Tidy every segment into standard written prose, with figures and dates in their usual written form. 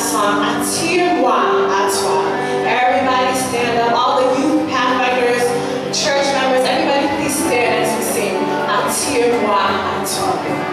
song, Attire-moi à toi. Everybody stand up, all the youth pathfinders, church members, everybody please stand as we sing Attire-moi à toi.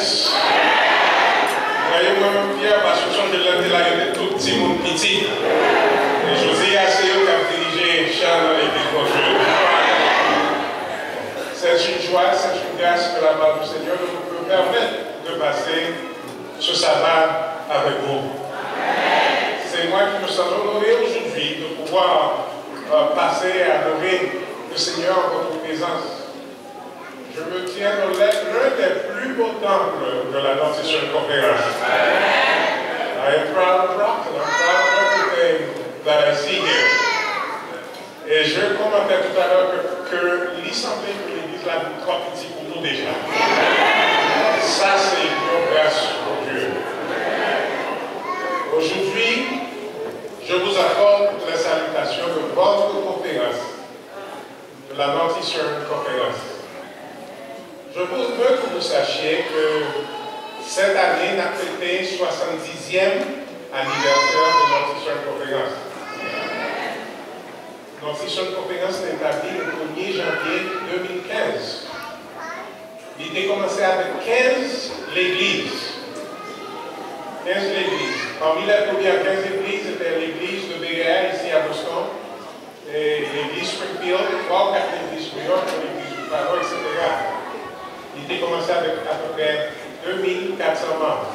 jeunesse. Voyez, moi-même, Pierre, parce que je l'ai là, il était tout petit, mon petit. Et José Asseo qui a dirigé Charles dans l'église Bonjour. C'est une joie, c'est une grâce de la part du Seigneur de nous permettre de passer ce sabbat avec vous. C'est moi qui me sens honoré aujourd'hui de pouvoir passer et adorer le Seieur en votre présence. Je me tiens dans l'un des plus beaux temples de la Northeastern Conference. I am proud of Brockton. I'm proud of everything that I see here. Et je commentais tout à l'heure que l'assemblée de l'église là est trop petit pour nous déjà. Ça, c'est une grâce pour Dieu. Aujourd'hui, je vous accorde les salutations de votre conférence, de la Northeastern Conference. Je veux que vous sachiez que cette année n'a fêté 70e anniversaire de Northeastern Conference. Northeastern Conference est établie le 1er janvier 2015. Il a commencé avec 15 l'église. 15 l'églises. Parmi les premières 15 églises, c'était l'église de BR ici à Boston, et l'église Springfield, 3 ou 4 églises New York, l'église du Pharaon, etc. Il a commencé avec à peu près 2400 membres.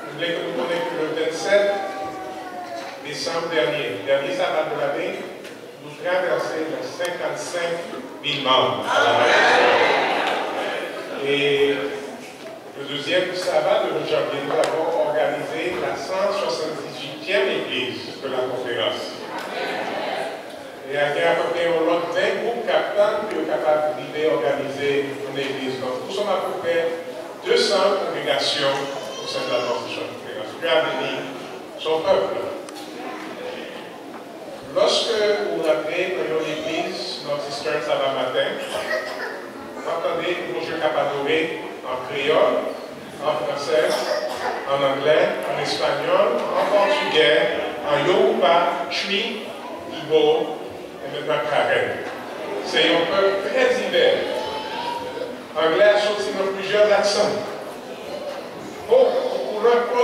Je voulais que nous connaissions le 27 décembre dernier sabbat de l'année, nous traversons les 55 000 membres à la maison. Et le deuxième sabbat de janvier, nous avons organisé la 178e église de la conférence. Et il y a à peu près 20 groupes captains qui sont capables d'organiser une église. Donc, nous sommes à peu près 200 congrégations au sein de la Northeastern Conference. Dieu a béni son peuple. Lorsque vous rentrez dans l'église Northeastern sabbat matin, vous entendez mon Dieu capable d'adorer en créole, en français, en anglais, en espagnol, en portugais, en yoruba, chui, ibo et maintenant karen. C'est un peuple très divers. Anglais a sorti dans plusieurs accents. Pour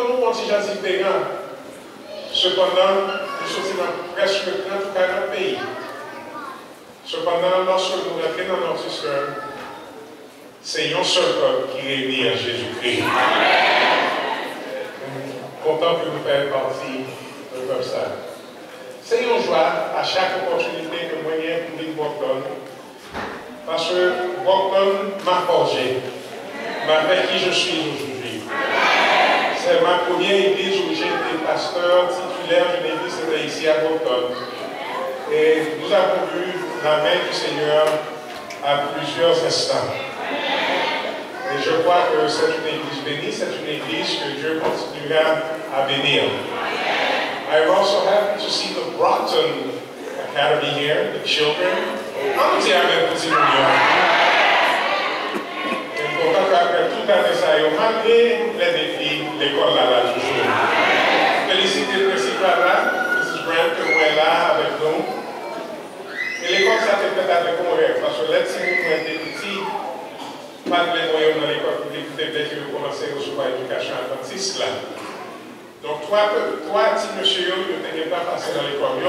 nous, on s'y jase différent. Cependant, nous sommes dans presque 30 ou 40 pays. Cependant, lorsque nous rentrons dans notre système, c'est un seul peuple qui réunit en Jésus-Christ. Content que vous faites partie de comme ça. C'est une joie à chaque opportunité que moi j'ai pour venir Brockton. Parce que Brockton m'a forgé, m'a fait qui je suis aujourd'hui. C'est ma première église où j'ai été pasteur titulaire d'une église, c'était ici à Brockton. Et nous avons vu la main du Seigneur à plusieurs instants. Et je crois que c'est une église bénie, c'est une église que Dieu continuera à bénir. I'm also happy to see the Brockton Academy here, the children. On dit avec petit million. Et content qu'après tout à fait ça, malgré les défis, l'école là toujours. Féliciter le principal là, Mrs. Grant, que vous êtes là avec nous. Et l'école, ça fait peut-être avec mon rêve, parce que là, si vous êtes petit, pas de les moyens dans l'école publique, peut-être que vous commencez à recevoir l'éducation adventiste là. Donc, toi, petit monsieur, tu n'es pas passé dans l'école.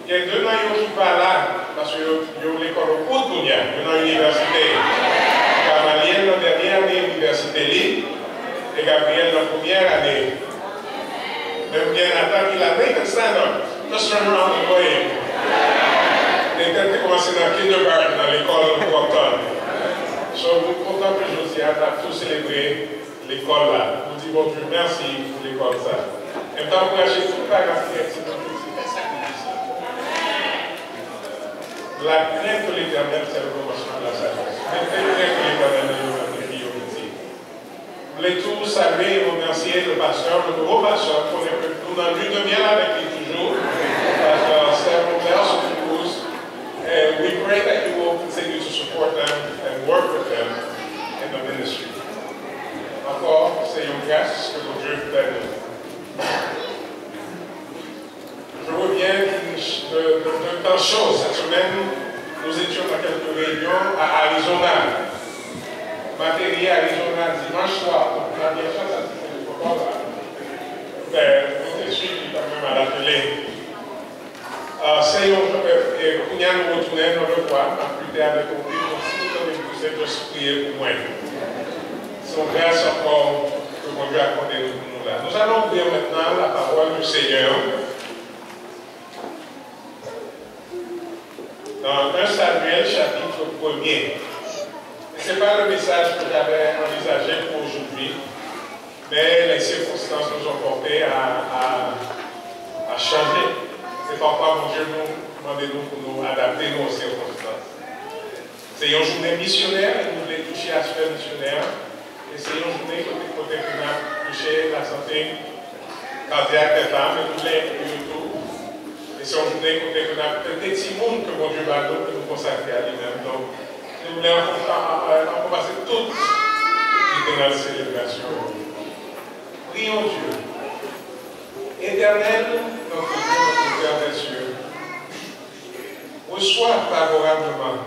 Il y a 2 ans qui parlent là, parce que l'école au cours de l'Union, dans l'université. Gamaliel, dans la dernière année, l'université libre, et Gabriel, dans la première année. Même bien attends qu'il a fait comme ça, non? Just turn around and go in. Et quand tu as commencé dans le kindergarten, dans l'école de Brockton. So, nous comptons que Josiane a tout célébré l'école là. Nous disons, bon Dieu, merci pour l'école ça. Et d'encourager tout le parent qui est ici. La crainte de l'Éternel, c'est le commencement de la sagesse. La crainte de l'Éternel est notre priorité. Nous voulons tous saluer et remercier le pasteur, le nouveau pasteur, qu'on est nous dans lui de bien avec lui toujours. Pasteur Stephen Nelson Cruz. And we pray that you will continue to support them and work with them in the ministry. Encore, c'est une grâce que Dieu fait. Je reviens de tant de choses. Cette semaine, nous étions dans quelques réunions à Arizona. Matériel Arizona dimanche soir, donc on a bien ça, ça c'est pas là. On est suivi quand même à la télé. C'est qu'on y a nous retourner dans le bois, à plus tard avec nous, si vous avez tous prier pour moi. C'est grâce encore que mon Dieu a accordé nous là. Nous allons ouvrir maintenant la parole du Seigneur. Dans 1 Samuel, chapitre 1er. Ce n'est pas le message que j'avais envisagé pour aujourd'hui, mais les circonstances nous ont porté à changer. C'est pourquoi mon Dieu nous demande pour nous adapter aux circonstances. C'est une journée missionnaire, et nous voulons toucher l'aspect missionnaire. Et c'est une journée côté qui a touché la santé cardiaque des femmes, et nous voulons tout. Et c'est une journée côté qui a un petit monde que mon Dieu va nous consacrer à lui-même. Donc, nous voulons commencer toutes les dans la célébration. Prions Dieu. Éternel, notre Dieu, notre Père des cieux, reçois favorablement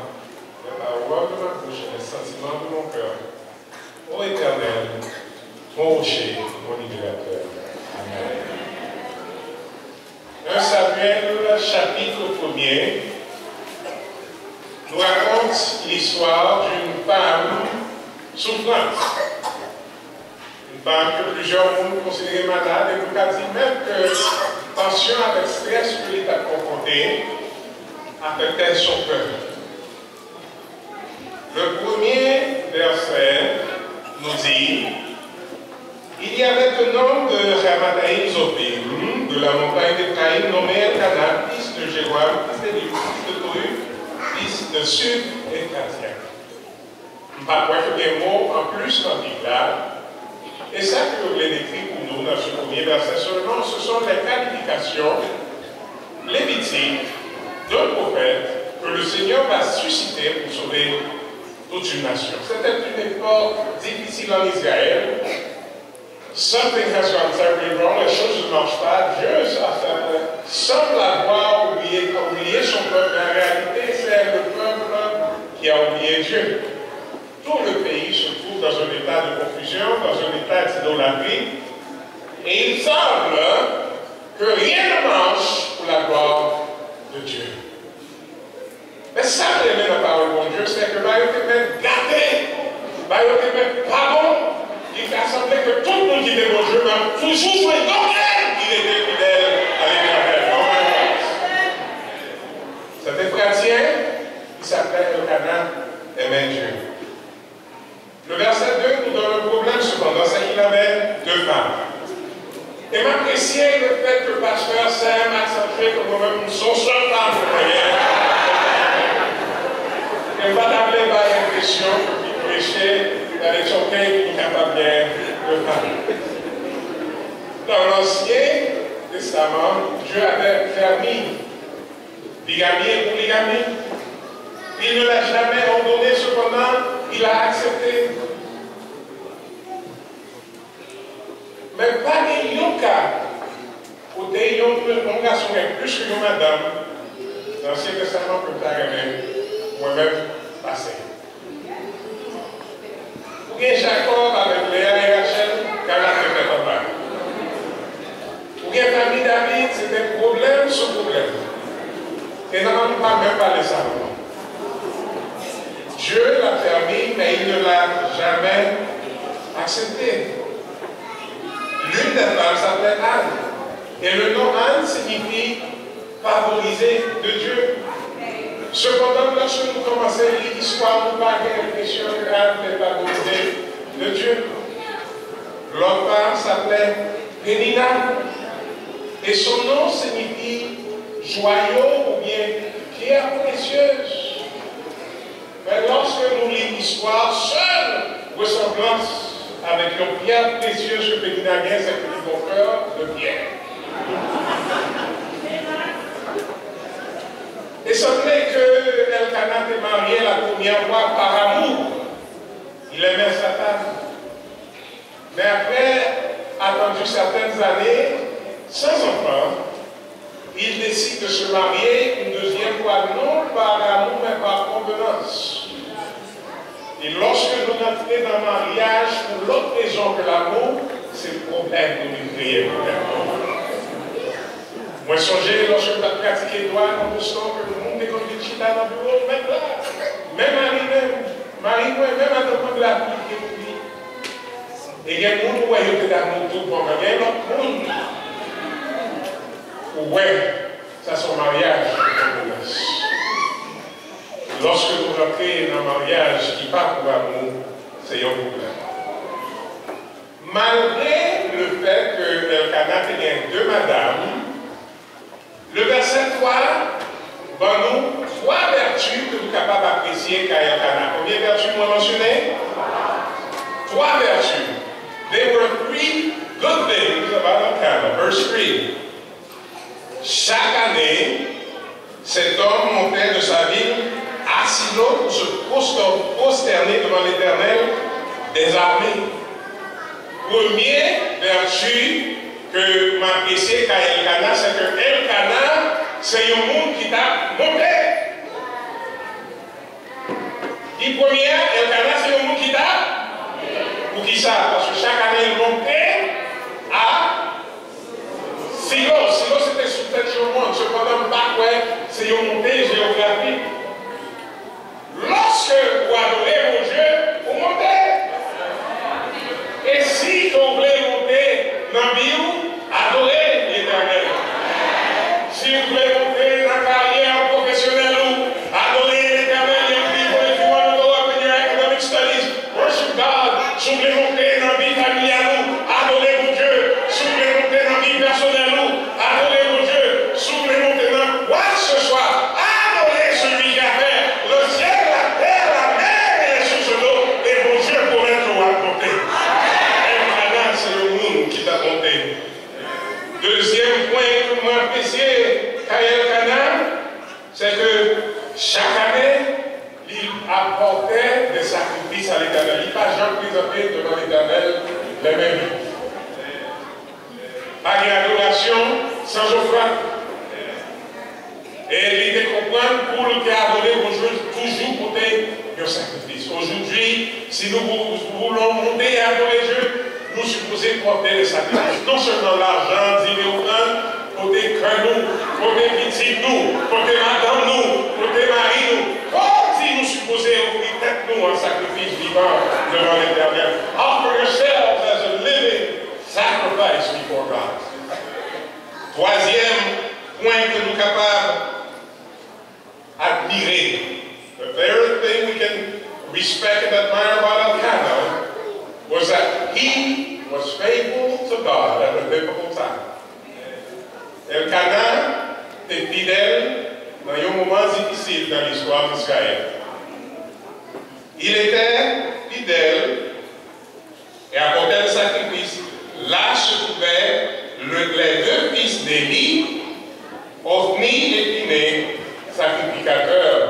les paroles de ma bouche et les sentiments de mon cœur. Ô Éternel, mon rocher, mon libérateur. Amen. 1 Samuel, chapitre 1er, nous raconte l'histoire d'une femme souffrante. Une femme que plusieurs mondes considéraient malade et nous a dit même que tension avec stress que l'État a confronté affectait son cœur. Le premier verset nous dit: il y avait un homme de Ramathaïm Zopim, de la montagne d'Éphraïm, nommé Elkanah, fils de Jéroam, fils d'Élie, fils de Tohu, fils de Sud et Chrétien. Je ne vais pas dire des mots en plus dans le là. Et ça que je voulais décrire pour nous dans ce premier verset seulement, ce sont les qualifications lévitiques d'un prophète que le Seigneur va susciter pour sauver toute une nation. C'était une époque difficile en Israël. Something has gone terribly wrong, les choses ne marchent pas. Dieu semble avoir oublié son peuple. En réalité, c'est le peuple qui a oublié Dieu. Tout le pays se trouve dans un état de confusion, dans un état d'idolâtrie. Et il semble que rien ne marche pour la gloire de Dieu. Mais ça, l'aimer la parole de mon Dieu, c'est que Maïo était même gâté, Maïo était même pas bon. Il a semblé que tout le monde qui était mon Dieu, mais toujours joué normal qu'il était fidèle à l'Éternel. Cet Ephratien, il s'appelait Elkanah, aimait Dieu. Le verset 2 nous donne un problème cependant, c'est qu'il avait deux femmes. Et m'apprécier le fait que le pasteur Sam a accentué que moi-même son seul femme de prière. Elle va t'appeler par l'impression qu'il prêchait avec son cœur qui est capable bien de femmes. Dans l'Ancien Testament, Dieu avait permis bigamie et polygamie. Il ne l'a jamais ordonné, cependant, il a accepté. Mais pas de cas où des garçons plus que une madame, dans l'Ancien Testament, que tu as moi-même passé. Ou bien Jacob avec Léa et Rachel, car la fait pas mal. Ou bien famille David, c'était problème sur problème. Et nous n'avons pas même parlé ça. Dieu l'a permis, mais il ne l'a jamais accepté. L'une des femmes s'appelait Anne. Et le nom Anne signifie favoriser de Dieu. Cependant, lorsque nous commençons l'histoire, nous parlons de l'impression que Anne est favorisée de Dieu. L'autre femme s'appelait Pénina. Et son nom signifie joyau ou bien pierre précieuse. Mais lorsque nous lisons l'histoire, seule ressemblance avec une pierre précieuse que Pénina gagne, c'est que nous avons cœur de pierre. Et semblait que Elkanah était marié la première fois par amour. Il aimait sa femme. Mais après, attendu certaines années, sans enfant, il décide de se marier une deuxième fois, non par amour, mais par convenance. Et lorsque nous entrons dans le mariage, pour l'autre raison que l'amour, c'est le problème que nous créons. Moi, songez, lorsque je pratiqué le droit dans le sang, que le monde est comme des chita dans le bureau, même là, même Marie-moi, même à temps de la pluie, et il y a un monde où il y a d'amour tout pour moi, il y a un autre monde. Ouais, ça c'est un mariage. Lorsque nous entrons dans un mariage qui part pour l'amour, c'est un problème. Malgré le fait que Elkana tenait deux madames, le verset 3 va nous trois vertus que nous sommes capables d'apprécier qu'à Elkana. Combien de vertus nous mentionné? Trois vertus. There were three good things about Elkana. Verse 3. Chaque année, cet homme montait de sa ville à Silo pour se prosterner devant l'Éternel des armées. Première vertu que m'apprécier qu'à Elkana, c'est que Elkana, c'est un monde qui t'a monté. Et première, Elkana, c'est un monde qui t'a. Pour qui ça? Parce que chaque année, il montait à Silo. Silo, c'était sous tête du monde. Cependant, pas ouais, c'est une montée géographique. Lorsque vous adorez mon Dieu, vous montez. Et si vous voulez monter dans la vie, adorez l'Éternel. Si vous voulez monter dans la carrière professionnelle, adorez l'Éternel. If you want to go up in your academic studies, worship God. Si vous voulez monter dans la vie familiale, adorez mon Dieu. Si vous voulez monter dans la vie personnelle, adorez mon Dieu. Si vous voulez monter dans quoi que ce soit, adorez celui qui a fait le ciel, la terre, la mer et les sources d'eau. Et mon Dieu pourrait nous raconter. Qui t'a monté. Deuxième point que moi apprécié à Elkana, c'est que chaque année, il apportait des sacrifices à l'Éternel. Il n'a pas jamais présenté devant l'Éternel les mêmes. Pas d'adoration sans offrande. Et il comprendre pour le adoré toujours porter un sacrifice. Aujourd'hui, si nous voulons monter et adorer Dieu, nous supposons porter les sacrifices. Non seulement l'argent, dîner au pain, côté cœur nous, côté petit nous, côté madame nous, côté mari nous. Si nous supposons offrir tête nous en sacrifice vivant devant l'Éternel. Offer yourselves as a living sacrifice before God. Troisième point que nous sommes capables d'admirer. The very thing we can respect and admire about Elkana was that he was faithful to God at a difficult time. Elkana était fidèle dans un moment difficile dans l'histoire d'Israël. Il était fidèle et apportait le sacrifice. Là se trouvaient les deux fils d'Élie, Ophni et Phiné, sacrificateurs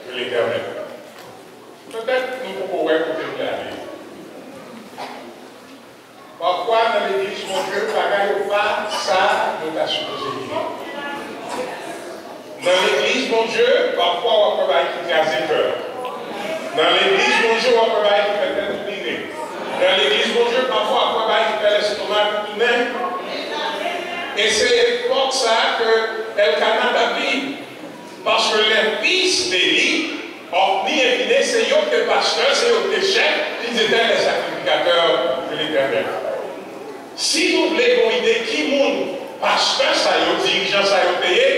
de l'Éternel. Peut-être nous pourrons écouter le aller. Parfois, dans l'église, mon Dieu, ne pas ça, nous t'a supposé vivre. Dans l'église, mon Dieu, parfois, on peut écraser le cœur. Dans l'église, mon Dieu, on peut peut-être oublier. Dans l'église, mon Dieu, parfois, on peut faire l'estomac humain. Et c'est pour ça que Elkana David, parce que les fils d'Élie, Ophni et Phiné, c'est eux qui étaient pasteurs, c'est eux qui étaient chefs, ils étaient les sacrificateurs de l'Éternel. Si vous voulez une idée qui monde pasteur, ça y est, dirigeant, ça y est payé,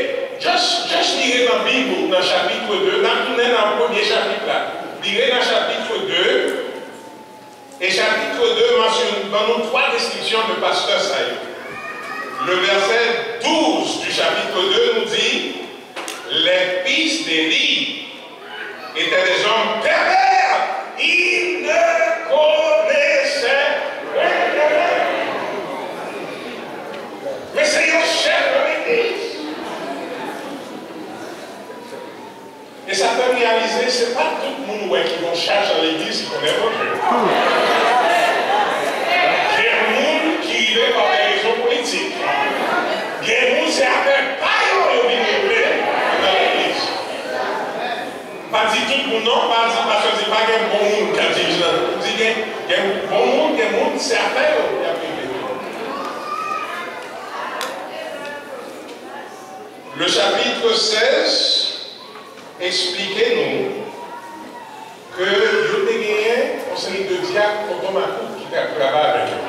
juste lire dans la Bible, dans le chapitre 2, dans le premier chapitre là. Lire dans le chapitre 2, et chapitre 2 mentionne trois descriptions de pasteur, ça y est. Le verset 12 du chapitre 2 nous dit, les fils d'Élie étaient des hommes pervers, ils ne connaissaient rien. Mais c'est un chef de l'église. Et ça peut réaliser, ce n'est pas tout le monde qui vont chercher dans l'église qui connaît pas Dieu. Il y a un monde qui est par des raisons politiques. Il y a un monde qui s'appelle pas au milieu dans l'église. Pas dit tout le monde, non, pas dit parce que c'est pas un bon monde. bon monde, il y a un monde certain qui a privé. Le chapitre 16 expliquez-nous que vous avez gagné une série de diacres automatiques qui travaillent avec eux.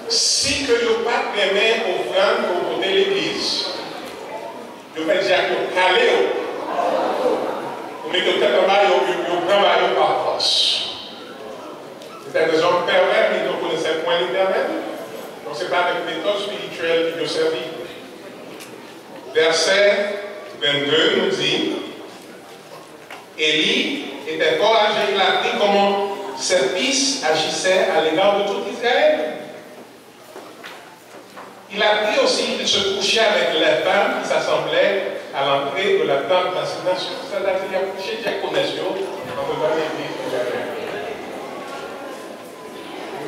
Si que vous n'avez pas aimé offrande pour côté l'église, vous faites diacre calé, vous mettez tête en bas et vous prenez par force. C'était des hommes pervers qui ne connaissaient point l'Éternel. Donc ce n'est pas avec méthode spirituelle qui nous servit. Verset 22 nous dit, Élie était fort âgé, il a appris comment ses fils agissaient à l'égard de tout Israël. Il a appris aussi qu'il se couchait avec les femmes qui s'assemblaient à l'entrée de la tente d'assignation. C'est-à-dire qu'il a couché diaconation en devant l'église de Israël.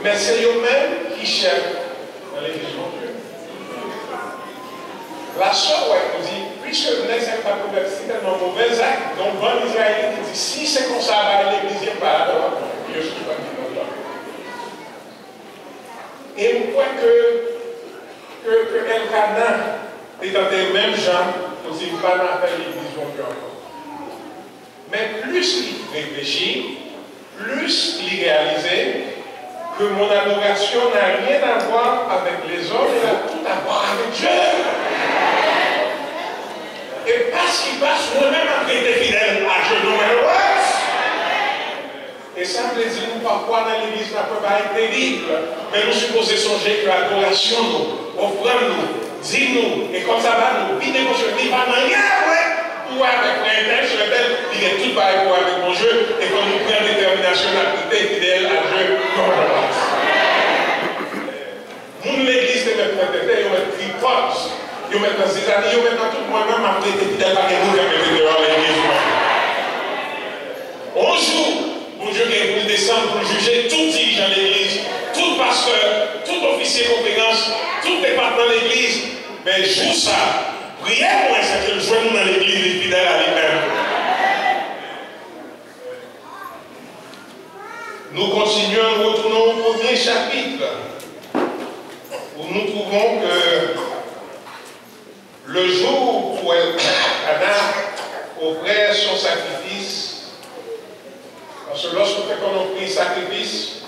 Mais c'est eux-mêmes qui cherchent dans l'église de Dieu. La sœur, ouais, nous dit, puisque vous n'êtes pas convertis dans un mauvais acte, donc bon Israélite dit, si c'est comme ça, l'église n'est pas là, je ne suis pas dit là. Et vous croyez que Elkana est dans les mêmes gens, aussi pas dans l'église de Dieu encore. Mais plus il réfléchit, plus il réalise que mon adoration n'a rien à voir avec les hommes, elle a tout à voir avec Dieu. Et parce qu'il passe moi-même après des fidèles à Dieu, nous et ça me dit, nous, parfois dans l'église, ça peut pas être terrible, mais nous supposons songer que l'adoration, nous, offrande nous, dis-nous, et comme ça va nous, puis négocier, il va dans pour avec l'intel, sur lequel il est tout pareil pour avec mon Dieu, et quand nous prenons détermination d'être fidèle à Dieu, comme on pense. Nous, l'église, c'est mettre en tête, ils mettent tripodes. Ils mettent dans ces années, ils mettent dans tout moi-même après été fidèle par les nous qui mettent dehors l'église. Un jour, mon Dieu qui est descendre pour juger tout dirigeant de l'église, tout pasteur, tout officier de conférence, tout département de l'église. Mais joue ça, priez moi, c'est que le jour nous dans l'église est fidèle à lui-même. Nous continuons, nous retournons au premier chapitre, où nous trouvons que le jour où Elkana offrait son sacrifice, parce que lorsque on a pris sacrifice,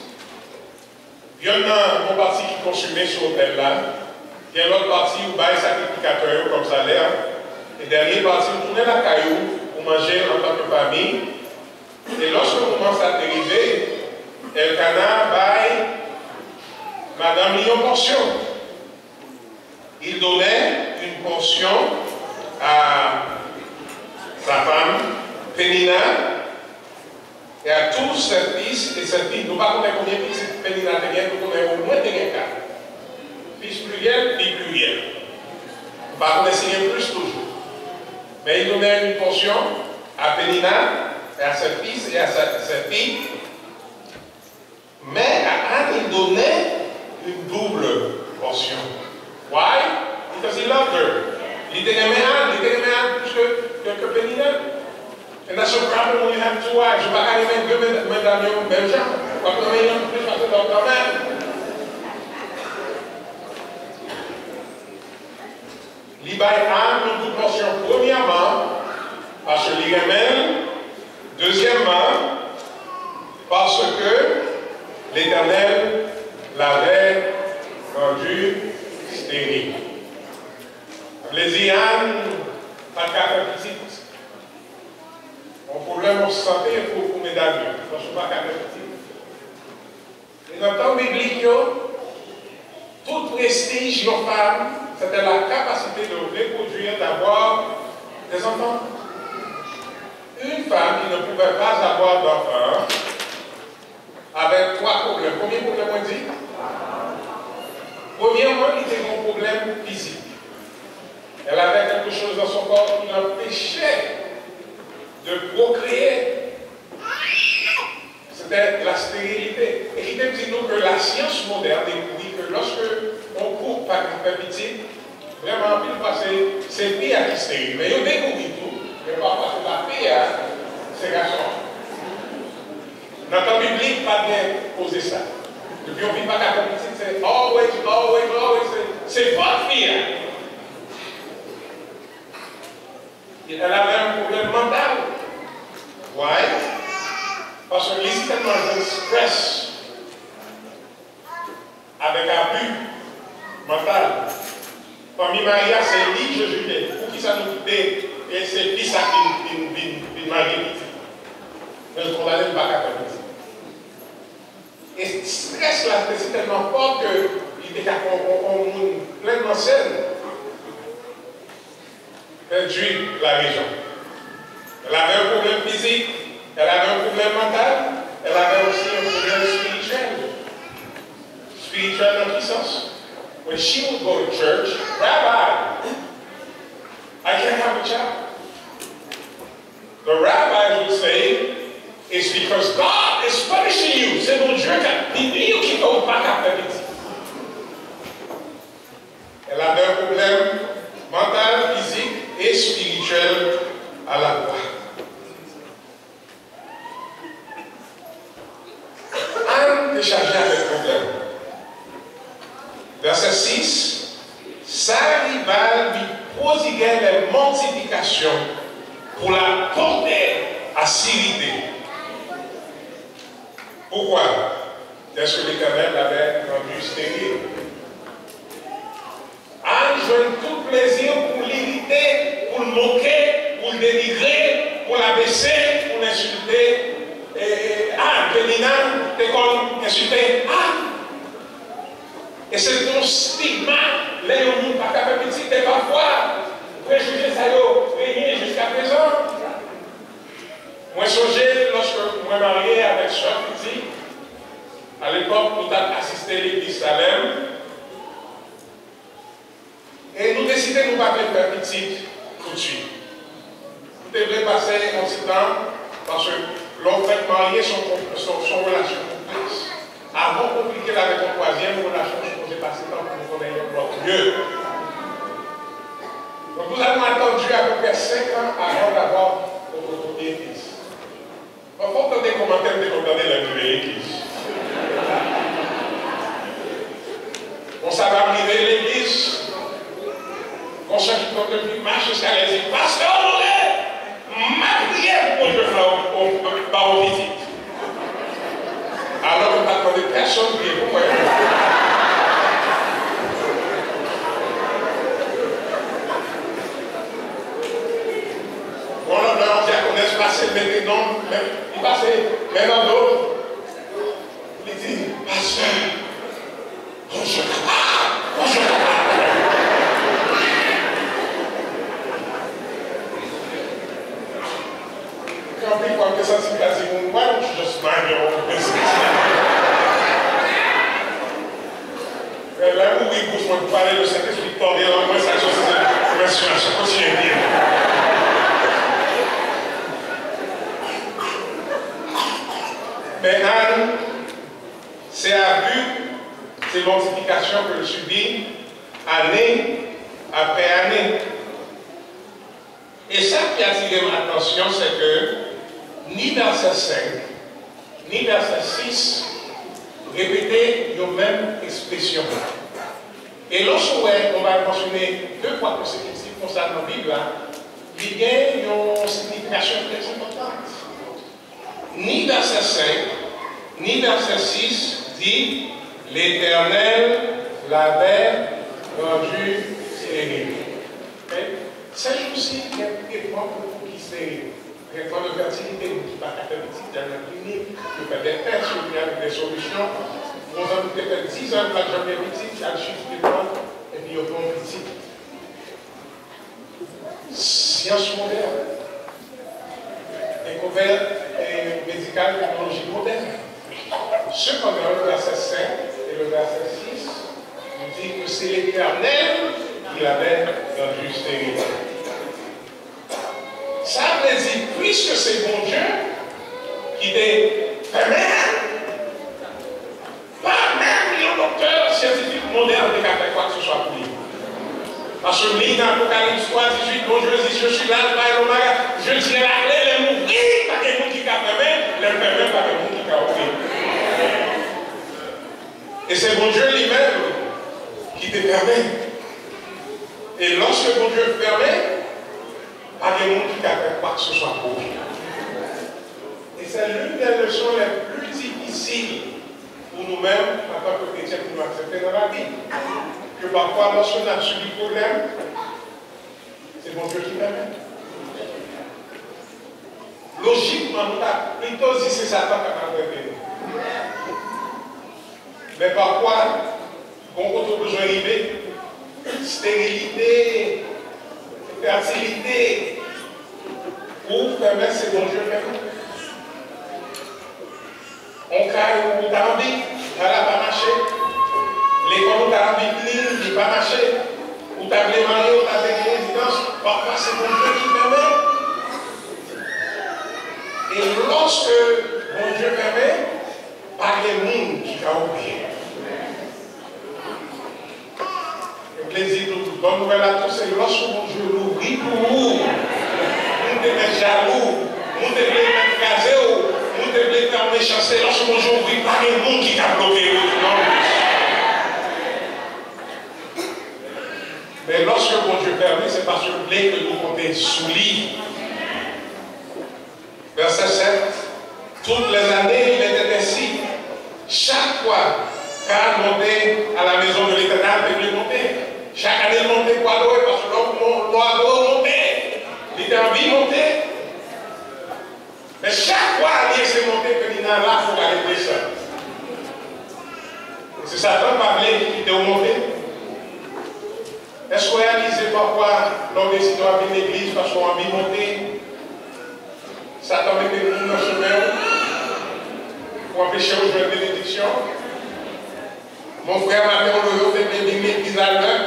il y en a une partie qui consumait sur l'autel-là, il y a l'autre partie où il y a un sacrificateur comme ça l'air, et dernière partie où tournait la caillou pour manger en tant que famille. Et lorsque on commence à dériver, Elkana baille Madame Lyon portion. Il donnait une portion à sa femme, Pénina, et à tous ses fils et ses filles. Nous ne savons pas combien de fils Pénina a, nous connaissons au moins 4. Fils pluriel, fille pluriel. Nous ne savons pas plus toujours. Mais il donnait une portion à Pénina, et à ses fils et à ses filles. Mais à Anne, il donnait une double portion. Why? Because he loved her. He didn't have plus que Penina. And that's a problem when you have 2 wives. Je ne vais pas aller mettre 2 mesdames au même genre. Parce que nous avons plus parce que dans quand même. L'Ibaï a une portion premièrement parce que l'Iramel, deuxièmement parce que l'Éternel l'avait rendu stérile. Les Ian, pas de faire petite. Mon problème en santé, il faut pour mes amis. Je ne suis pas faire petite. Et dans le temps biblique, tout prestige aux femmes, c'était la capacité de reproduire, d'avoir des enfants. Une femme qui ne pouvait pas avoir d'enfants avait 3 problèmes. Combien de problèmes on dit? Premièrement, il était un problème physique. Elle avait quelque chose dans son corps qui l'empêchait de procréer. C'était la stérilité. Et il dit nous que la science moderne découvrit que lorsque on coupe par une petite, vraiment, il passait, c'est filles à qui stérile. Mais il découvrit tout. Mais pas parce que la fille, c'est garçon. Dans le temps biblique, pas bien poser ça. Depuis on ne vit pas qu'à petit, c'est always, always, always. C'est pas fier. Elle avait un problème mental. Why? Parce que les tellement de stress avec abus mental. Famille Maria, c'est lui, Jésus. Pour qui ça nous fait? Et c'est lui ça qui m'a dit. Mais le condamné ne va pas faire ça. Et ce stress là, c'est tellement fort qu'il était pleinement saine. Perdu la région. Elle avait un problème physique, elle avait un problème mental, elle avait aussi un problème spirituel. Spirituel en puissance. When she would go to church, Rabbi, I can't have a child. The rabbis would say, it's because God is punishing you. C'est mon Dieu qui dit qu'il ne faut pas faire petit. Elle avait un problème mental, physique et spirituel à la fois. Anne est chargée avec le problème. Verset 6, sa rivale lui prodiguait les mortifications pour la porter à s'irriter. Pourquoi? Est-ce que l'Éternel l'avait rendu stérile? Anne joue tout plaisir pour l'irriter, pour le moquer, pour le dénigrer, pour l'abaisser, pour l'insulter. Anne, Pénina, t'es comme insulter Anne. Et c'est ton stigma, les gens pas faire petit, et parfois, préjugés ça y régné jusqu'à présent. Moi, songez, lorsque je me marié avec Soeur Petit, à l'époque, nous avons assisté à l'église Salem, et nous décidons de ne pas faire petit tout de suite. Nous devons passer un petit temps, parce que l'on fait marier son relation complexe. Avant de compliquer avec une troisième relation, je posais passer temps pour nous connaître notre mieux. Donc nous avons attendu à peu près 5 ans avant d'avoir notre église. Il faut entendre des commentaires de regarder la nouvelle église. On s'avait arrivé à l'église, on s'est dit qu'on devait marcher jusqu'à l'église. Pasteur, ma prière pour que je fasse par au visite. Alors, on n'a pas demandé personne qui est pour moi. Bon, là, on diaconesse passait maintenant, il passait maintenant d'autres. Il dit, pasteur, bonjour. Bonjour. Quand people get something that's even, why don't you just mind your own business? Là où il bouge, on peut parler de cette esprit tordé, là, moi, ça, je continue bien. Mais Anne, c'est abus, c'est mortification que je subis, année après année. Et ça qui a attiré mon attention, c'est que ni verset 5, ni verset 6 répétaient la même expression. Et lorsqu'on va mentionner 2 fois consécutifs concernant la Bible, il y a une signification très importante. Ni verset 5, ni verset 6 dit l'Éternel l'avait rendu stérile. C'est aussi quelquefois pour qui stérile. Quelquefois de fertilité, nous ne pas faire petit dans la clinique, nous faisons des tests, nous faisons des solutions. Nous avons fait 10 ans, pas jamais petit, il y a le chiffre de temps, et puis on prend petit. Science moderne, découverte médicale, technologie moderne. Cependant, le verset 5 et le verset 6 nous dit que c'est l'Éternel qui l'avait rendu stérile. Ça veut dire, puisque c'est mon Dieu qui dit, pas même les docteurs scientifiques modernes qui ont fait quoi que ce soit pour lui. Parce que lui, dans l'Apocalypse 3, 18, bon Dieu dit, je suis là, je dirai la clé, les mourir, pas quelqu'un qui a fait ne permet pas de monde qui a oublié. Et c'est bon Dieu lui-même qui te permet. Et lorsque bon Dieu te permet, pas de monde qui a fait quoi que ce soit pour lui. Et c'est l'une des leçons les plus difficiles pour nous-mêmes, en tant que chrétiens, pour nous accepter dans la vie. Que parfois, lorsqu'on a subi des problèmes, c'est bon Dieu qui permet. Logiquement, nous avons plutôt dit c'est Satan qui a fait. Mais parfois, on a besoin d'arriver, stérilité, fertilité, pour permettre c'est bon Dieu permet. On caille où t'as envie, ça n'a pas marché. L'école où t'as envie de venir, il n'a pas marché. Où t'as voulu marier, où t'as fait une résidence, parfois c'est bon Dieu qui permet. Et lorsque bon Dieu permet, par les mondes qui t'a oublié. Le plaisir de toute bonne nouvelle à tous, c'est lorsque bon Dieu l'oublie pour vous, vous devez jaloux, vous devez mettre casé, vous devez faire méchanceté, lorsque bon Dieu oublie par les mondes qui t'a bloqué. Mais lorsque bon Dieu permet, c'est parce que vous voulez que nous comptons sous lui. Verset 7. Toutes les années, il était ainsi. Chaque fois qu'Anne montait à la maison de l'Éternel, il devait monter. Chaque année, il montait pour adorer, parce que l'oiseau montait. Il était en vie monter. Mais chaque fois, il s'est monté, que il est là pour aller descendre. C'est Satan qui était monté. Est-ce qu'on réalise parfois, l'on décide de venir à l'église parce qu'on a envie de monter? Satan met des gens dans ce chemin pour empêcher aux jeunes bénédictions. Mon frère m'a fait un fait venir à l'église à l'heure.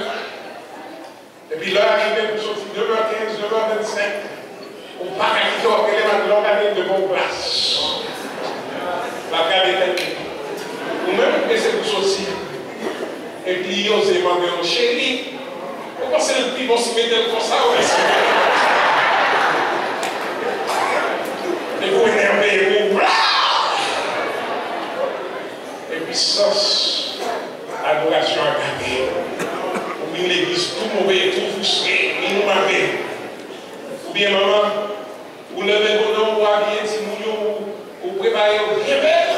Et puis l'heure arrivée pour sortir 9h15, 9h25. Ou pas qu'à quitter au téléphone, l'on a de bonnes places. La garde est quelqu'un. Ou même essayer pour sortir. Et puis, on s'est demandé au chéri. Pourquoi c'est le prix vont se mettre comme ça ou est-ce et vous énervez, vous et puis sauce, adoration à garder. Ou bien l'église tout mauvais, tout frustré, il nous marre. Ou bien maman, vous levez vos noms, vous habillez si vous préparez bien belle.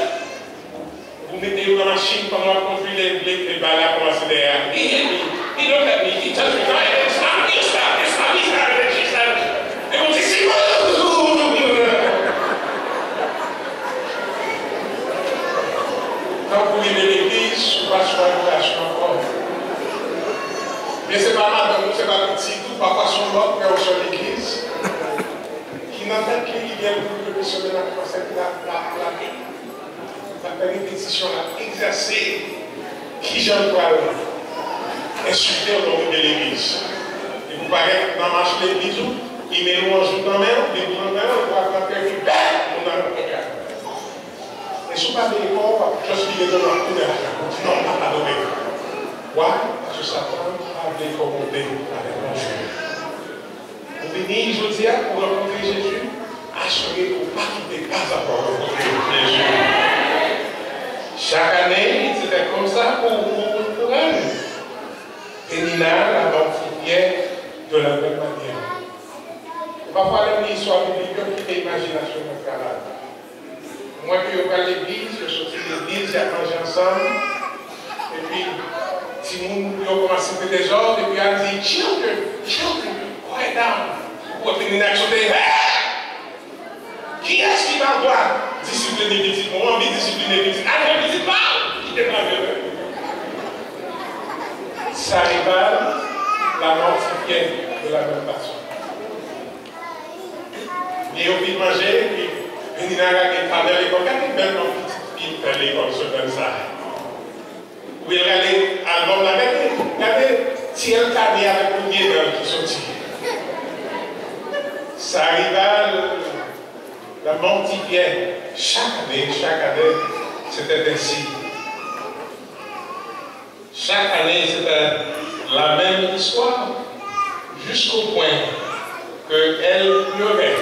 Vous mettez dans la machine pendant qu'on conduit les balles à commencer derrière. He looked at me, he touched me, it's not me, it's not me, it's not me. Et on dit, c'est moi. Quand vous venez de l'église, vous passez sur la vocation encore. Mais c'est pas mal, c'est pas petit tout, parfois son mort, mais au sein de l'église, qui n'a pas qui vient pour le semaine à concept la répétition, la exercer, qui j'en parle. Insulter au nom de l'église. Et vous paraît dans la marche de l'église, il met nous en joue dans la main, il met nous en main, on va faire un peu on a un regard. Et si vous parlez de corps, je suis les deux dans le non, on n'a pas donné. Pourquoi? Parce que Satan a décommandé avec mon Dieu. Vous venez, je dis, pour rencontrer Jésus, assurez-vous pas qu'il n'est pas encore rencontré Jésus. Chaque année, c'était comme ça pour elle. Et Nina, la mortifière de la même manière. Parfois, l'histoire biblique qui est l'imagination de Canada. Moi qui vais à l'église, je suis sorti de l'église, j'ai mangé ensemble. Et puis, si nous commençons à faire des ordres, et puis elle dit, children, quiet down. Ou puis Nina dit, qui est-ce qui va voir discipliner les petites? Moi, on dit discipliner les petites. Ah, je ne dis pas, qui n'est pas heureux. Ça rivale la mortifière de la même façon. Et au pied de manger, puis une nana qui parle de l'école, quand il fait une petite fille de l'école, se donne ça. Ou il regarde l'album, regardez, si elle t'a mis avec le pied dans qui sortit. Ça rivale la mortifière. Chaque année, c'était ainsi. Chaque année, c'était la même histoire, jusqu'au point qu'elle pleurait.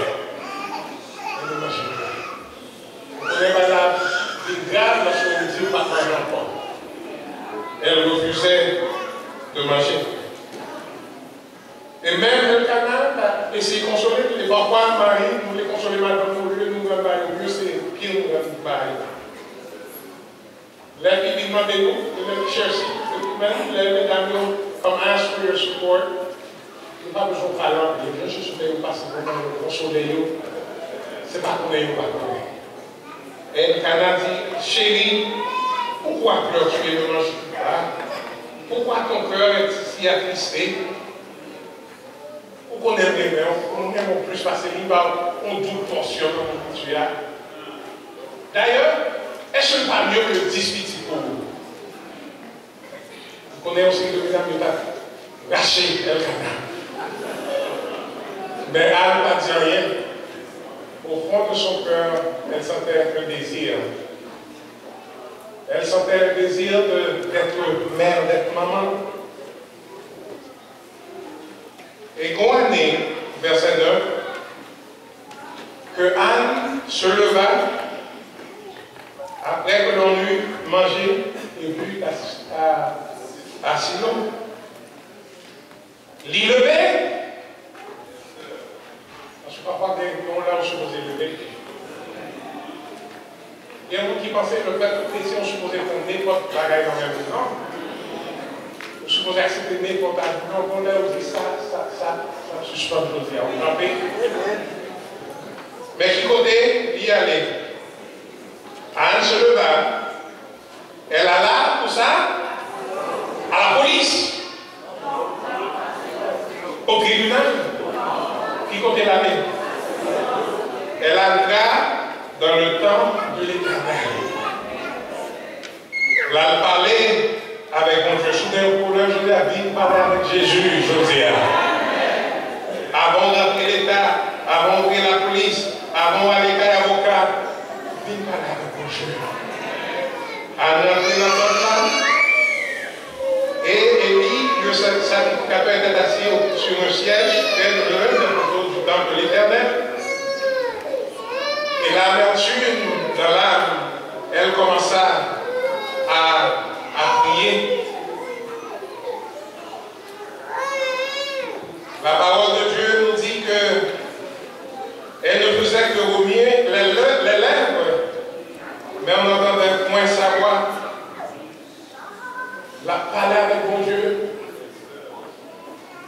Elle ne mangeait pas. elle avait des grave lorsqu'on lui dit pas de manger encore. Elle refusait de manger. Et même le canal a essayé de consoler, et parfois Marie, nous les consoler madame, nous nous avons mieux, c'est pire, nous avons pareil. Là, il demande nous, il cherche, même les amis comme ask for your support. Il n'y a pas besoin de parler, il y a juste de passer pour nous consoler. Ce n'est pas pour nous, pas pour nous. Et le canal dit, chérie, pourquoi tu es de manger? Pourquoi ton cœur est si attristé? Pourquoi on aime bien, on aime plus passer on double portion comme tu as. D'ailleurs, est-ce que ce n'est pas mieux que 10 petits pour vous? Vous connaissez aussi que mesdames qui ont gâché le canal. Mais elle n'a pas dit rien. Au fond de son cœur, elle sentait un désir. Elle sentait le désir d'être mère, d'être maman. Et qu'on année, verset 9, que Anne se leva après que l'on eut mangé et bu à Silo. L'y lever, parce que parfois, on l'a supposé lever. Il y a beaucoup qui pensaient que le fait de chrétien, on supposait qu'on n'importe bagaille dans le même temps. On supposait accepter n'importe quoi. On a dit ça suspend le dire. Vous rappelez? Mais qui côté, y aller. Anne se leva. Elle alla, pour ça, à la police. Au tribunal. Qui côté la main? Elle entra dans le temple de l'Éternel. Là, elle parlait avec mon Dieu. Soudain, pour l'heure, je l'ai dit, parler avec Jésus, Josiah. Avant d'entrer l'État, avant d'entrer la police, avant d'aller à l'avocat, viens parler avec mon Dieu. Elle est entrée dans son temple. Et Élie, le sacrificateur, était assis sur un siège, près de l'œuvre du temple de l'Éternel. Et l'amertume dans l'âme, elle commença à prier. La parole de Dieu nous dit qu'elle ne faisait que remuer les lèvres, mais on n'entendait point sa voix. La parler avec mon Dieu.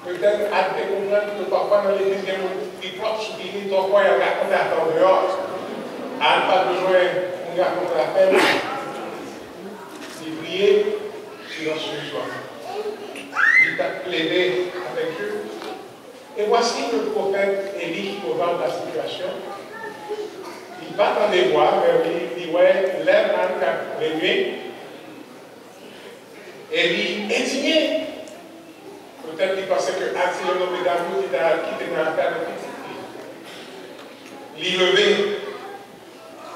Peut-être à te comprendre que parfois dans l'église, il y a des propres soupirs, ton corps est raconté à ton dehors. Elle n'a pas besoin de raconter la peine. Il prier silencieusement. Il t'a plaidé avec Dieu. Et voici le prophète Élie qui gouverne la situation. Il va dans les bois vers lui, il dit ouais, lève Anne réunie. Élie indigné. Peut-être qu'il pensait que Anne, le nommé d'amour, qui était dans la terre de petite fille. Il levé.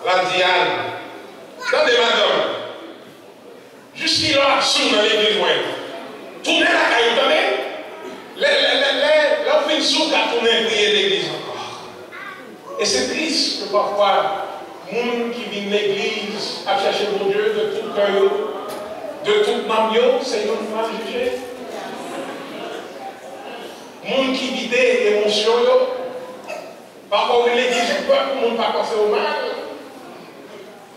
La Diane, attendez madame, jusqu'à là, sous dans l'église, tournez la caillou, là, on fait une soupe à tourner prier l'église encore. Et c'est triste que parfois, les gens qui viennent de l'église à chercher mon Dieu de tout cœur, de toute mamio, c'est une femme jugée. Les gens qui vident l'émotion, parfois l'église, on peut ne pas penser au mal.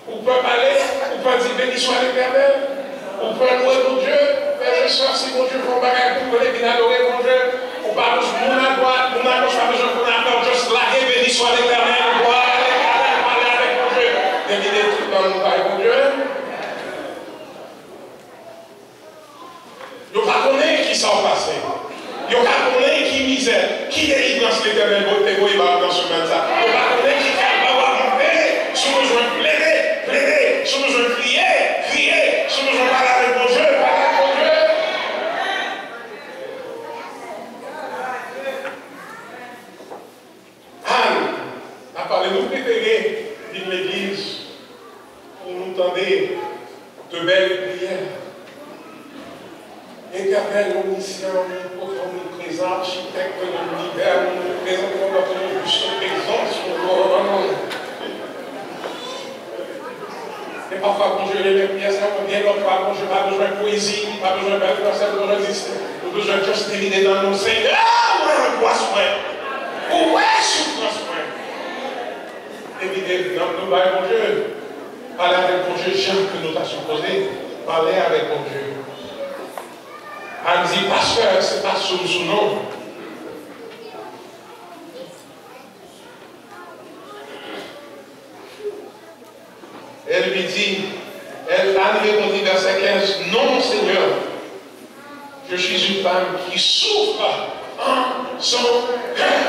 On peut parler, on peut dire béni soit l'Éternel, on peut louer mon Dieu, frères et sœurs, si mon Dieu fait un bagage pour que les bien adorer mon Dieu, on parle de mon à droite, mon à gauche, pas besoin qu'on accorde, juste laguer, béni soit l'Éternel, gloire à l'Éternel, parler avec mon Dieu, deviner tout dans mon Père, mon Dieu. Ils ne pas connaître qui s'en passé, ils ne pas connaître qui misère, qui délivrance l'Éternel, votre égoïsme dans ce même ça, ils ne pas connaître qui va avoir monté, sous besoin de plaider. Si nous devons crier, si nous devons parler avec mon Dieu, parler avec mon Dieu. Anne a parlé, nous préférés d'une l'église pour nous entendre de belles prières. Éternel, omniscient, omniprésent, architecte de l'univers, nous présentons notre juste présence, nous le Mais parfois, quand je lis les pièces, ça me vient l'autre fois, quand je n'ai pas besoin de poésie, pas besoin de belle français, pas besoin de besoin de juste d'éviter dans nos seins. Ah, moi, je vois soin. Où est-ce que je vois soin? Éviter dans nos bails, mon Dieu. Parler avec mon Dieu, Jean, que nous t'as supposé. Parler avec mon Dieu. Elle me dit, pasteur, c'est pas sous nom. Elle lui dit, elle a répondit verset 15, non Seigneur, je suis une femme qui souffre en son cœur.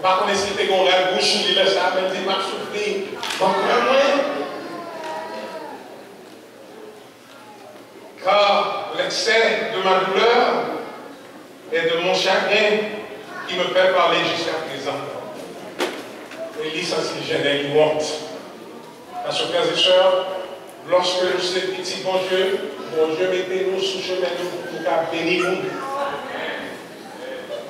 Par contre, si tu es qu'on a bouche, il laisse ça, elle dit, m'a soufflé. Donc, moi, car l'excès de ma douleur et de mon chagrin qui me fait parler jusqu'à présent. Élie, ça c'est gêné, il monte. Parce que, frères et sœurs, lorsque nous sommes petits, bon Dieu, mettez-nous sous chemin pour qu'à bénir nous.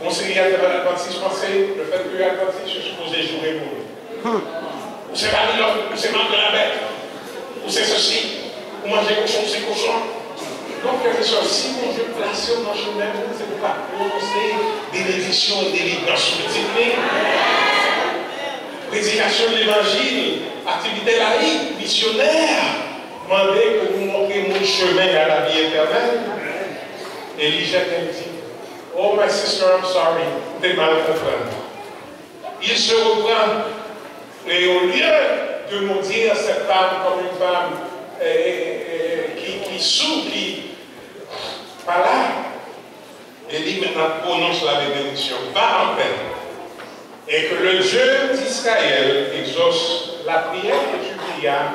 Conseiller à l'Adventiste, pensez, le fait que l'Adventiste est supposé jouer pour nous. Ou c'est Babylone, ou c'est membre de la bête, ou c'est ceci, ou manger cochon, c'est cochon. Donc, frères et sœurs, si mon Dieu place dans le chemin, c'est pour la prononcer bénédiction et délivrance multipliée. Prédication de l'évangile, activité laïque, missionnaire, demander que nous montrions mon chemin à la vie éternelle. Élie jette un dit, oh my sister, I'm sorry, t'es mal compris. Il se reprend, et au lieu de nous dire cette femme comme une femme qui souffre, qui pas là, Élie maintenant prononce la bénédiction, va en paix. Et que le Dieu d'Israël exauce la prière que tu lui as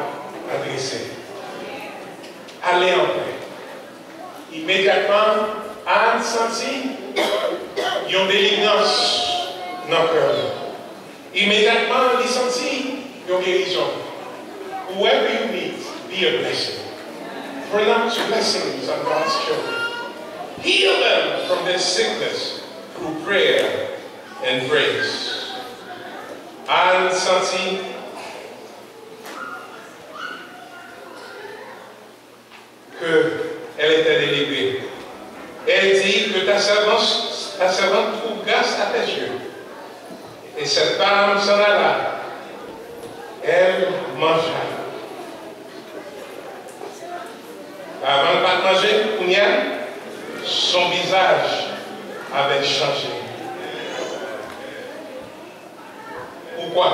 adressée. Allez en paix. Immédiatement, Anne sentit une délivrance dans le cœur. Immédiatement, il sentit une guérison. Whoever you meet, be a blessing. Pronounce blessings on God's children. Heal them from their sickness through prayer and praise. Anne sentit qu'elle était délivrée. Elle dit que ta servante trouve grâce à tes yeux. Et cette femme s'en alla. Elle mangea. Avant de pas manger, son visage avait changé. Pourquoi?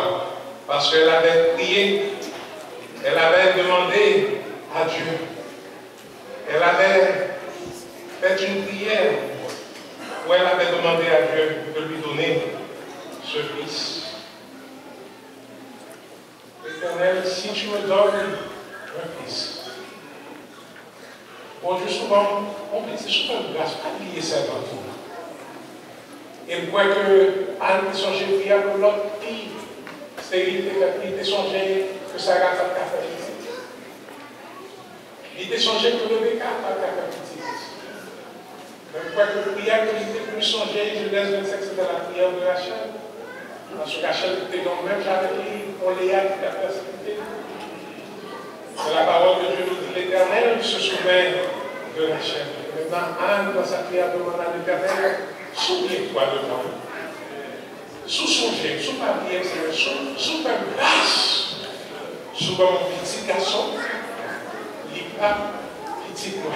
Parce qu'elle avait prié, elle avait demandé à Dieu, elle avait fait une prière où elle avait demandé à Dieu de lui donner ce fils. Éternel, si tu me donnes un fils, bon Dieu, souvent, on dit c'est souvent une grâce, pas lier ça dans tout. Et je crois que Anne qui songeait prier pour l'autre fille, il était songé que Sarah a fait petit. Il était songé que Rebecca a fait petit. Je crois que la prière que j'étais plus songé, Genèse 25, c'était la prière de Rachel. Parce que Rachel était dans le même genre de vie pour Léa qui a persécuté. C'est la parole de Dieu nous dit l'Éternel se souvient de Rachel. Maintenant, Anne, dans sa prière, demande à l'Éternel, souviens-toi de moi. Sous son Dieu, sous ma prière, sous ma grâce, sous mon petit garçon, il n'est pas petit moi.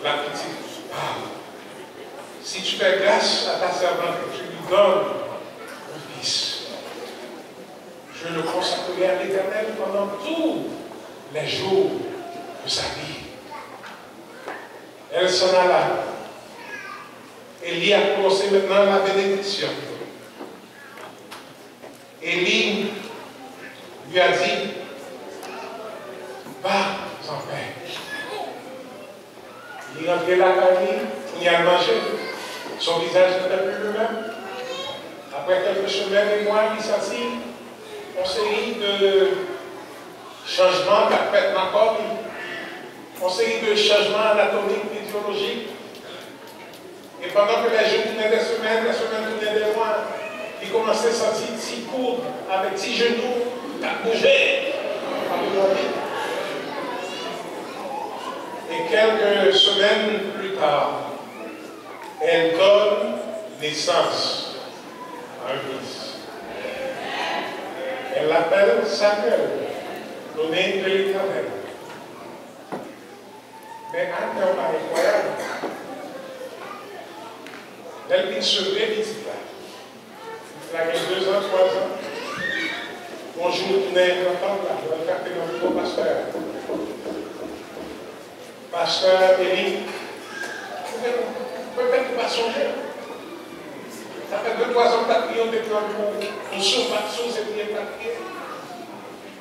La petite parle. Si tu fais grâce à ta servante et tu lui donnes un fils, je le consacrerai à l'Éternel pendant tous les jours de sa vie. Elle s'en alla. Élie a commencé maintenant la bénédiction. Élie lui a dit, va en paix. Il est rentré la famille, il a mangé. Son visage n'était plus le même. Après quelques semaines et mois, il sentit une série de changements qu'a fait ma corps, une série de changements anatomiques, physiologiques. Et pendant que les jours tournaient des semaines tournaient des mois, il commençait à sentir petits coudes avec petits genoux, à bouger. quelques semaines plus tard, elle donne naissance à un fils. Elle l'appelle Samuel, donné de l'Éternel. Mais un homme incroyable. Elle dit ce vrai petit là. Il a 2 ans, 3 ans. Bonjour, tu n'es pas là. Je vais faire tes noms pasteur. Pasteur Élie, peut-être pas songer. Ça fait 2-3 ans que tu as prié, on t'a prié, on ne sauve pas de sauce, c'est prié, pas prié.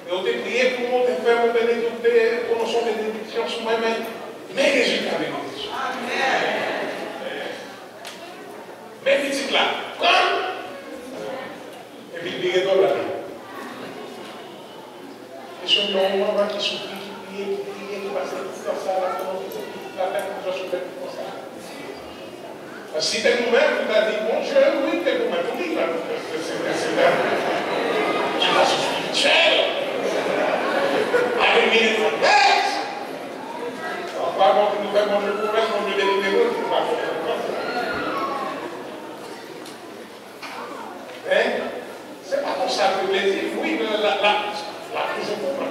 Et on t'a prié pour nous, on t'a fait, on t'a bénédicté, pour nous sauver des bénédictions sur moi-même. Mais résultat bénédiction. Mais petit là, et puis il est dans la vie. Et sur le moment qui souffrit, qui priait, qui passait tout comme ça, la tête qui nous a sauvé comme ça. Si t'es nous-mêmes, tu as dit, bon Dieu, oui, t'es nous-mêmes, tu dis, c'est là. Tu vas se spirituel. Avec mes promesses. Par contre, nous faisons mon Dieu promesse, mon Dieu délibéré, tu vas faire comme ça. Mais, c'est pas comme ça que plaisir. Oui, là, toujours pour moi.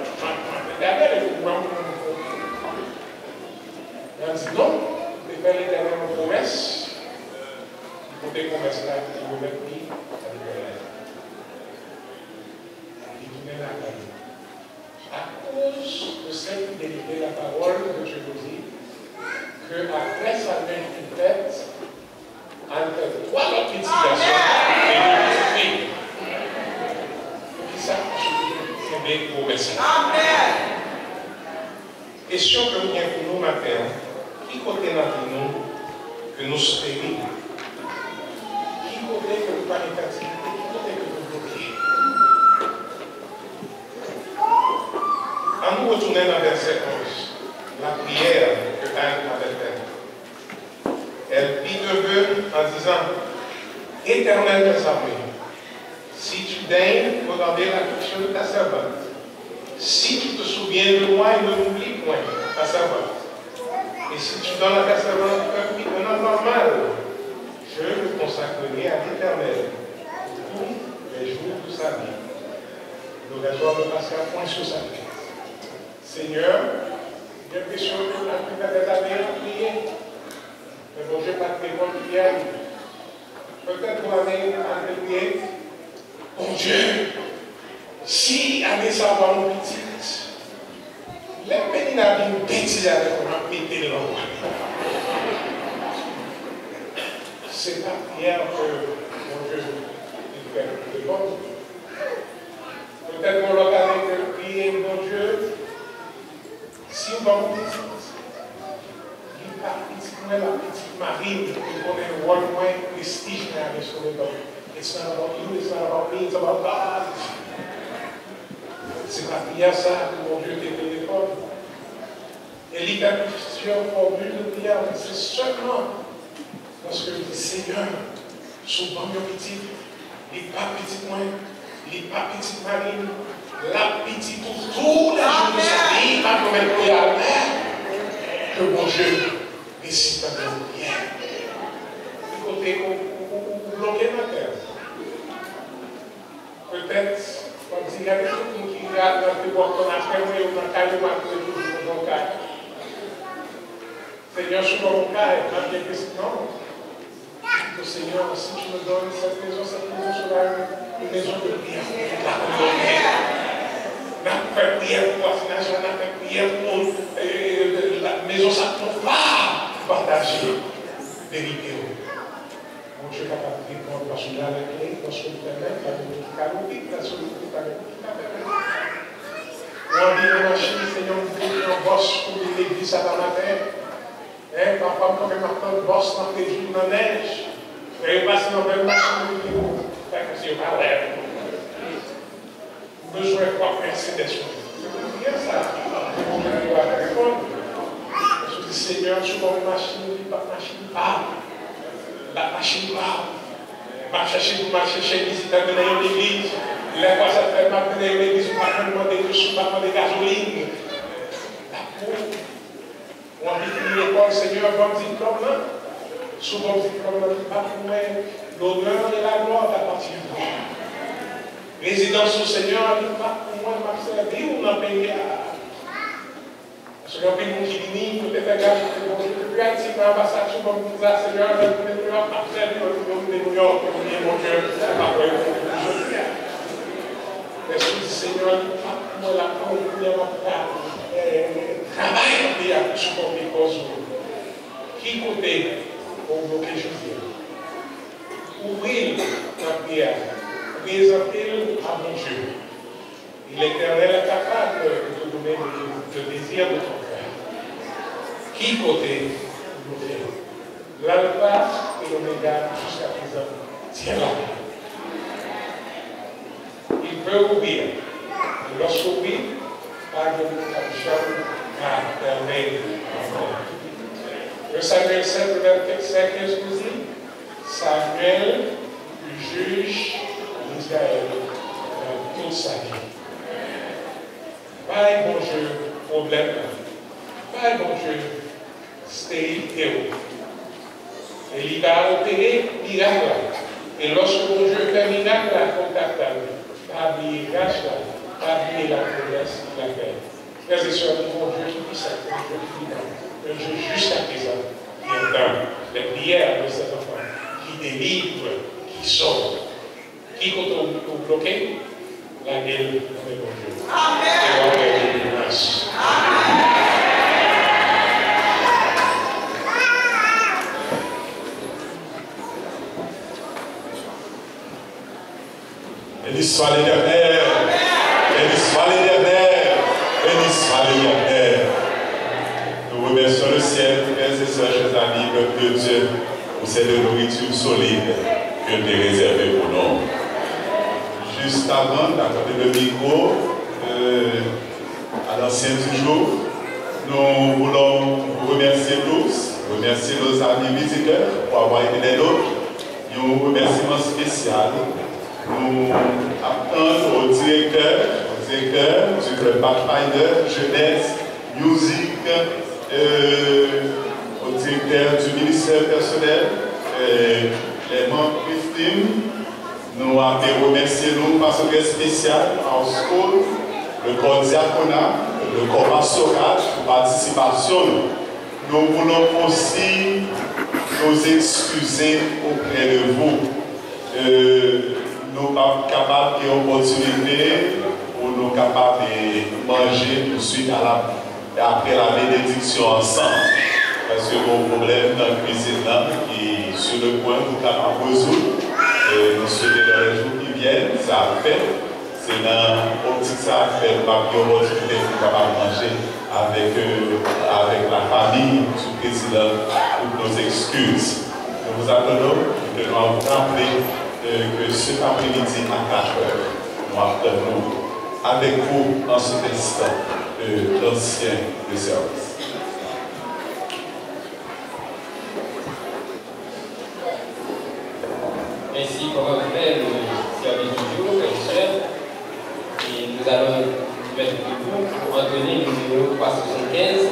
Regardez les pouvoirs. On dit non, il fait l'éternel une promesse. Pour des promesses là, il vous met mis à l'éternel. Il vous met la vie. À cause de cette fidélité, la parole de Dieu nous dit qu'après sa main qui faite, entre 3 autres petits garçons et 2 petites filles. Et ça, c'est des promesses. Amen. Question que nous avons pour nous matin, qui côté dans nous que nous stériles? Qui côté que nous parlons d'activité? Qui côté que nous bloquons? À nous retourner dans verset 11, la prière que Anne avait faite. Elle prie de vœux en disant, Éternel des armées, si tu daignes regarder l'affliction de ta servante, si tu te souviens de moi et ne m'oublie point, ta servante, et si tu donnes à ta servante un homme normal, je le consacrerai à l'Éternel tous les jours de sa vie. Le raison ne passera point sur sa vie. Seigneur, j'ai l'impression que la prière des années à prier. Mais bon, je n'ai pas de bonne prière. Peut-être vous avez prié. Bon Dieu, si allez savoir mon petit, les pénis n'avaient une bêtise avec moi, mettez le roi. C'est la prière que mon Dieu il fait de bon. Peut-être qu'on l'occasion de prier, mon Dieu, si on va vous dire, la petite marine, qui connaît le rôle moins prestige dans sur le dos. It's not about you, it's not about me, it's about God. C'est la prière ça que mon Dieu t'ait donné l'école. Et il y a plusieurs formules de prière, mais c'est seulement lorsque je dis Seigneur, souvent mon petit, il n'est pas petit moins, il n'est pas petite marine, la petite pour tous les jours de sa vie, pas comme elle prière à la mer, que mon Dieu décide de la prière. Du côté où bloquer ma terre. Peut-être, comme s'il y a des gens qui regardent dans le bord qu'on a fait, ou dans le cas où on a fait dans le cas. Seigneur, je suis dans mon cas, et malgré que non. Le Seigneur, si tu me donnes cette maison sera une maison de prière. La prière pour la finance, la prière pour la maison, ça ne peut pas partager des vidéos. Mon Dieu n'a pas pris pour parce qu'il a la clé, parce que vous avez la vie, parce que vous avez on dit la machine, Seigneur, vous avez un boss pour l'église à la matin. Parfois, quand même, un boss dans les jours dans la neige. Et il passe dans une machine de vidéo. Fait que c'est pas l'air. Besoin de quoi percer des choses. C'est bien ça. On doit répondre. Je dis, Seigneur, je suis dans une machine, la machine parle. La machine parle. Je cherche chez visiteur de l'église. Les fois, ça fait mal de l'église, on va demander de sous, on va demander de gasoline. La pauvre. On dit bon diplôme là, sous bon diplôme là, pas pour l'honneur et la gloire à partir de vous. Résidence au Seigneur, pas pour moi, m'a servi ou n'a payé à. Parce qu'il y a un pays qui dit, peut-être regarder le bon Dieu, depuis Haïti, dans l'ambassade, je me dis, Seigneur, je vais New York, après, je vais New York, je vais mon Dieu, après, je vais. Mais je dis, Seigneur, moi, la première travail qui a supporté cause qui côté pour bloquer Jésus. Ouvrir la prière, présenter à mon Dieu. Et l'Éternel est capable de te donner le désir de ton cœur. Qui côté bloquer? L'alpha et l'oméga jusqu'à présent, tiens là. Il peut ouvrir. Et lorsqu'il ouvre, pas de capuchon à permettre. Le Samuel 7, verset 15 nous dit, Samuel juge d'Israël dans toute sa vie. Pas bon Dieu, problème. Pas bon Dieu, stérilité. Et il va opérer miracle. Et lorsque mon Dieu fait miracle, contact pas oublier grâce, pas oublier la promesse qu'il a faite. Frères et sœurs, mon Dieu qui puisse être un Dieu qui un Dieu jusqu'à présent, qui entend les prières de ses enfants, qui délivre, qui sauve, qui compte nous bloquer, la gueule de mon Dieu. Amen. Et la grâce. Amen. Béni soit l'Éternel, béni soit l'Éternel, béni soit l'Éternel. Nous remercions le ciel, frères et sœurs, chers amis, peuple de Dieu, pour cette nourriture solide que tu as réservée pour nous. Juste avant d'accorder le micro à l'ancien du jour, nous voulons vous remercier tous, remercier nos amis visiteurs pour avoir été des nôtres. Un remerciement spécial. Nous appelons au directeur du club Pathfinder, jeunesse, musique, au directeur du ministère personnel, les membres Christine. Nous avons remercié nous parce que c'est spécial en school, le corps diaconat, le corps pastoral pour participation. Nous voulons aussi nous excuser auprès de vous. Nous sommes capables d'opportunité pour nous capables de manger tout de suite après la bénédiction ensemble. Parce que mon problème dans le cuisine qui est sur le point pour capable de résoudre. Et nous souhaitons dans les jours qui viennent, ça a fait. C'est dans l'optique ça a fait, nous avons une opportunité pour capable manger avec la famille du président pour nos excuses. Nous vous attendons et nous allons vous rappeler que cet après-midi à 4 heures, nous appelons avec vous en cet instant l'ancien de service. Ainsi, comme on fait le service du jour, frères et sœurs, et nous allons mettre debout pour entonner le numéro 375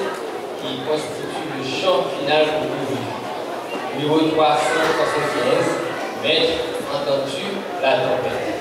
qui constitue le chant final pour vous. Numéro 375, Maître, entends-tu la tempête?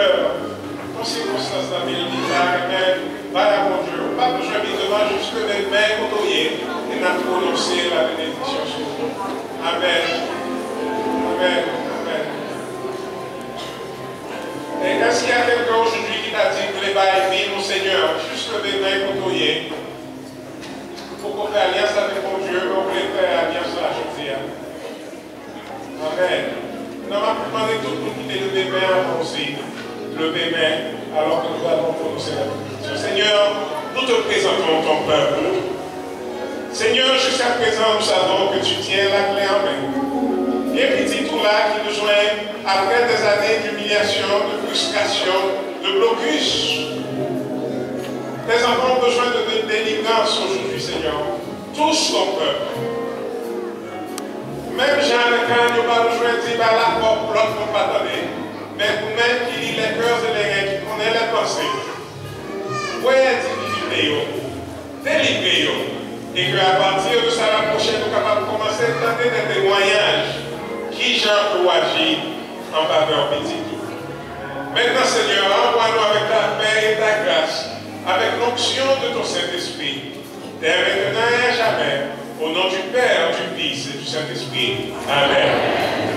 douleur, en circonstances d'habilité, voilà mon Dieu, pas besoin de devant juste les mains côtoyées et n'a prononcé la bénédiction sur vous. Amen. Amen. Amen. Et est-ce qu'il y a quelqu'un aujourd'hui qui t'a dit que les bails vie, mon Seigneur, juste les mains côtoyées, pour qu'on fasse alliance avec mon Dieu, on peut faire alliance à la journée. Amen. Nous allons demander tout le monde qui est levé main aussi. Levé main alors que nous allons prononcer la bénédiction. Seigneur, nous te présentons ton peuple. Seigneur, jusqu'à présent, nous savons que tu tiens la clé en main. Et petit tout là qui nous joint après des années d'humiliation, de frustration, de blocus. Tes enfants ont besoin de délivrance aujourd'hui, Seigneur. Touche ton peuple. Même Jean le Can n'a pas besoin de dire par la porte, l'autre ne pas donner. Mais vous-même qui lit les cœurs et les reins, qui connaît les pensées, voyez difficultés, délivrez-vous. Et qu'à partir de ça, la prochaine, nous sommes capables de commencer à donner des témoignages qui Jean peut agir en faveur petit. Maintenant, Seigneur, envoie-nous avec ta paix et ta grâce, avec l'onction de ton Saint-Esprit, dès maintenant et à jamais, au nom du Père, du Fils et du Saint-Esprit. Amen.